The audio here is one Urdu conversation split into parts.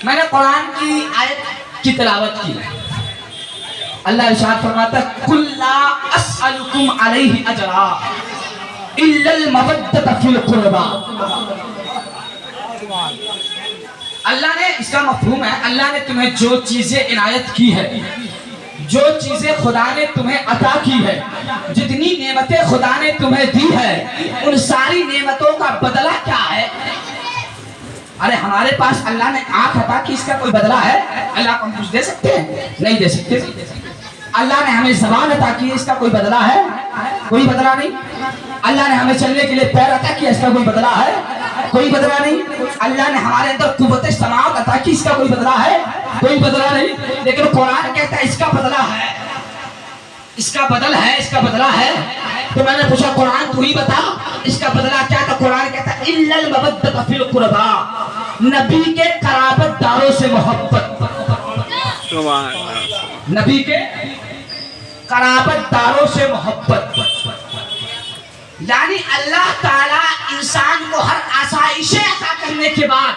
میں نے قرآن کی آیت کی تلاوت کی. اللہ ارشاد فرماتا ہے قُلْ لَا أَسْأَلُكُمْ عَلَيْهِ أَجْرًا إِلَّا الْمَوَدَّةَ فِي الْقُرْبَى. اللہ نے اس کا مفہوم ہے اللہ نے تمہیں جو چیزیں عنایت کی ہے, جو چیزیں خدا نے تمہیں عطا کی ہے, جتنی نعمتیں خدا نے تمہیں دی ہے, ان ساری نعمتوں کا بدلہ کیا ہے؟ ارے ہمارے پاس اللہ نے آنکھ عطا کی, اس کا کوئی بدلہ ہے؟ اللہ کو ہم کچھ دے سکتے ہیں؟ نہیں دے سکتے. اللہ نے ہمیں زبان عطا کی, اس کا کوئی بدلہ ہے؟ کوئی بدلہ نہیں. اللہ نے ہمیں چلنے کے لیے پیر عطا کیا, اس کا کوئی بدلہ ہے؟ کوئی بدلہ نہیں. اللہ نے ہمارے اندر قوت سماعت عطا کی, اس کا کوئی بدلہ ہے؟ کوئی بدلہ نہیں. لیکن قرآن کہتا ہے اس کا بدلہ ہے, اس کا بدل ہے, اس کا بدلہ ہے. تو میں نے پوچھا قرآن تو ہی بتا اس کا بدلہ کیا تھا؟ قرآن کہتا ہے اِلَّا الْمَوَدَّةَ فِي الْقُرْبَى, نبی کے قرابت داروں سے محبت. نبی کے قرابت داروں سے محبت. یعنی اللہ تعالیٰ انسان کو ہر آسائشیں عطا کرنے کے بعد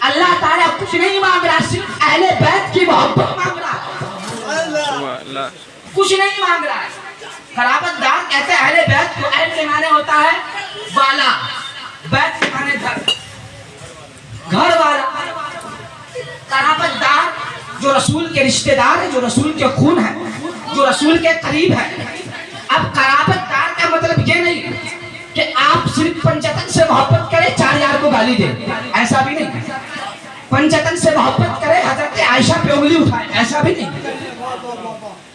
اللہ تعالیٰ کچھ نہیں مانگ رہا, صرف اہل بیت کی محبت مانگ رہا ہے, کچھ نہیں مانگ رہا ہے. قرابت دار کہتے ہیں اہل بیت کو. اہل کے معنی ہوتا ہے والا, بیت کے معنی گھر, گھر والا. قرابت دار جو رسول کے رشتہ دار ہے, جو رسول کے خون ہے, جو رسول کے قریب ہے. اب قرابت دار کا مطلب یہ نہیں کہ آپ صرف پنجتن سے محبت کریں, چار یار کو گالی دیں, ایسا بھی نہیں. پنجتن سے محبت کریں, حضرت عائشہ پہ انگلی اٹھائیں, ایسا بھی نہیں.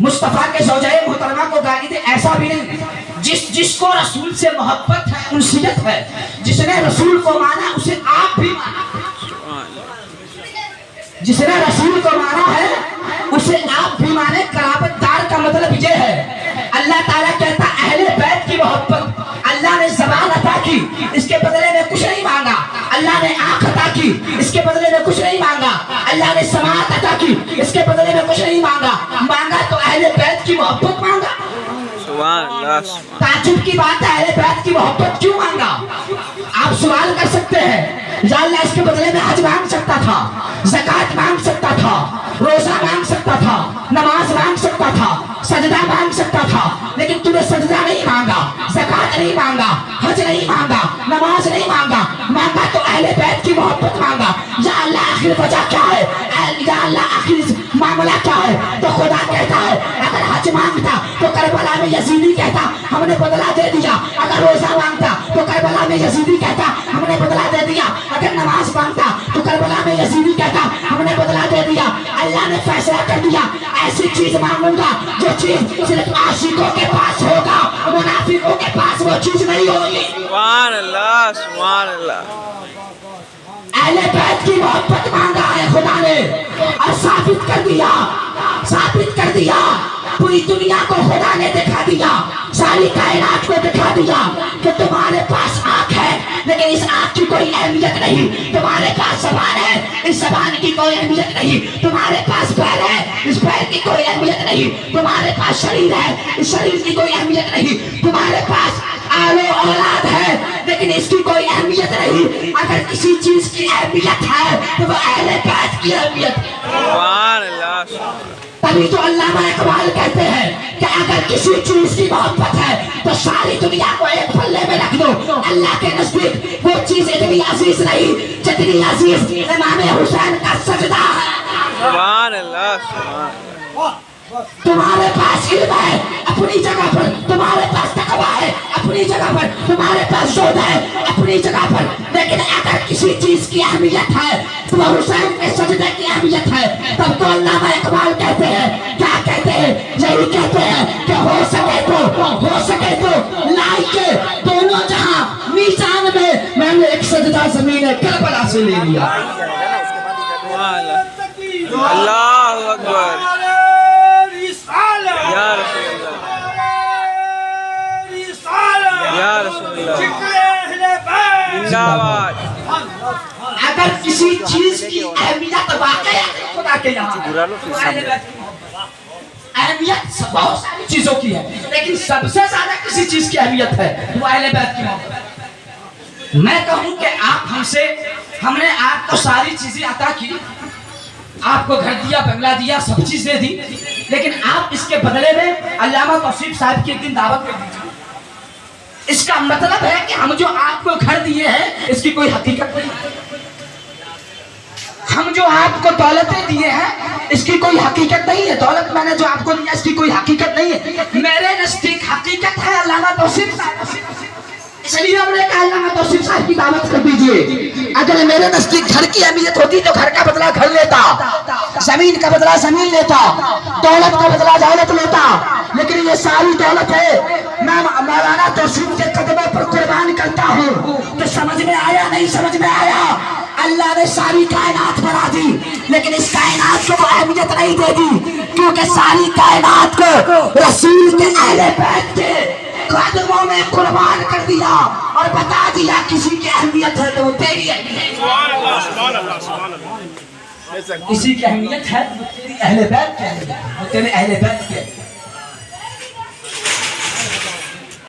مصطفیٰ کے زوجہ محترمہ کو گالی دیں, ایسا بھی نہیں. جس کو رسول سے محبت ہے, انسیت ہے, جس نے رسول کو مانا اسے آپ بھی مانا, جس نے رسول کو مانا ہے اسے آپ بھی مانے. قرابت دار کا مطلب یہ ہے اللہ تعالیٰ کہتا اہل بیت کی محبت. اللہ نے زبان عطا کی, اس کے بدلے میں کچھ نہیں مانگا. اللہ نے آنکھ عطا کی, اس کے بدلے میں کچھ نہیں مانگا. اللہ نے سماعت عطا کی, اس کے بدلے میں کچھ نہیں مانگا. مانگا تو اہل بیت کی محبت مانگا. تعجب کی بات ہے, اہل بیت کی محبت کیوں مانگا؟ آپ سوال کر سکتے ہیں یا اللہ اس کے بدلے میں حج مانگ سکتا تھا, زکات مانگ سکتا تھا, روزہ مانگ سکتا تھا, نماز مانگ سکتا تھا, سجدہ مانگ سکتا تھا, لیکن تم نے سجدہ نہیں مانگا, زکات نہیں مانگا, حج نہیں مانگا, نماز نہیں مانگا. مانگا تو اہل بیت کی محبت مانگا. یا اللہ آخر وجہ کیا ہے؟ یا اللہ آخر معاملہ کیا ہے؟ تو خدا کہتا ہے اگر حج مانگتا تو کربلا میں یزیدی کہتا ہم نے بدلہ دے دیا. اگر روزہ مانگتا تو کربلا میں یزیدی کہتا ہم نے بدلہ دے دیا. اگر نماز مانگتا تو کربلا میں یزیدی کہتا ہم نے بدلہ دے دیا. اللہ نے فیصلہ کر دیا ایسی چیز مانگوں گا جو چیز صرف عاشقوں کے پاس ہوگا, منافقوں کے پاس وہ چیز نہیں ہوگی. سبحان اللہ, سبحان اللہ. اہل بیت کی محبت مانگا ہے خدا نے اور ثابت کر دیا, ثابت کر دیا. پوری دنیا کو خدا نے دکھا دیا, ساری کائنات کو دکھا دیا کہ تمہارے پاس آنکھ ہے لیکن اس آنکھ کی کوئی اہمیت نہیں. تمہارے پاس زبان ہے, اس زبان کی کوئی اہمیت نہیں. تمہارے پاس پیر ہے, اس پیر کی کوئی اہمیت نہیں. تمہارے پاس شریر ہے, اس شریر کی کوئی اہمیت نہیں. تمہارے پاس آل و اولاد ہے لیکن اس کی کوئی اہمیت نہیں. اگر کسی چیز کی اہمیت ہے تو وہ اہل بیت کی اہمیت. سبحان اللہ. تبھی تو علامہ اقبال کہتے ہیں کہ اگر کسی چیز کی محبت ہے تو ساری دنیا کو ایک پلے میں رکھ دو, اللہ کے نزدیک وہ چیز اتنی عزیز نہیں جتنی عزیز امام حسین کا سجدہ ہے. سبحان اللہ, سبحان اللہ. تمہارے پاس علم ہے اپنی جگہ پر, تمہارے پاس تقویٰ ہے اپنی جگہ پر, تمہارے پاس زہد ہے اپنی جگہ پر, لیکن اگر کسی چیز کی اہمیت ہے تو وہ حسین کے سجدے کی اہمیت ہے. تب تو علامہ اقبال کہتے ہیں, کیا کہتے ہیں؟ یہی کہتے ہیں کہ ہو سکے تو لائی کے دونوں جہاں میزان میں نے ایک سجدہ زمین کربلا سے لے لیا. اللہ اکبر. یا رسول اللہ, یا رسول اللہ, زندہ باد. اگر کسی چیز کی اہمیت واقعی خدا کے یہاں اہمیت بہت ساری چیزوں کی ہے لیکن سب سے زیادہ کسی چیز کی اہمیت ہے وہ اہل بیت کی محبت. میں کہوں کہ آپ ہم نے آپ کو ساری چیزیں عطا کی، آپ کو گھر دیا، بنگلہ دیا، سب چیزیں دی، لیکن آپ اس کے بدلے میں علامہ توصیف صاحب کی ایک دن دعوت کر دیجیے۔ اس کا مطلب ہے کہ ہم جو آپ کو گھر دیے ہیں اس کی کوئی حقیقت نہیں ہے، ہم جو آپ کو دولتیں دیے ہیں اس کی کوئی حقیقت نہیں ہے، دولت میں نے جو آپ کو دیا اس کی کوئی حقیقت نہیں ہے۔ میرے نزدیک حقیقت ہے علامہ توصیف صاحب، اس لیے ہم نے کہا علامہ توصیف صاحب کی دعوت کر دیجیے۔ اگر میرے نزدیک گھر کی اہمیت ہوتی تو گھر کا بدلہ گھر لیتا، زمین کا بدلہ زمین لیتا، دولت کا بدلہ دولت لیتا، لیکن یہ ساری دولت ہے میں مولانا توصیف کے قدموں پر قربان کرتا ہوں۔ تو سمجھ میں آیا نہیں سمجھ میں آیا؟ اللہ نے ساری کائنات بنا دی لیکن اس کائنات کو اہمیت نہیں دے دی، کیونکہ ساری کائنات کو رسول کے اہل بیت کے قدموں میں قربان کر دیا اور بتا دیا کسی کی اہمیت ہے تو وہ تیری اہمیت ہے، کسی کی اہمیت ہے تو تیری اہل بیت کی اہمیت ہے، وہ تیرے اہل بیت کی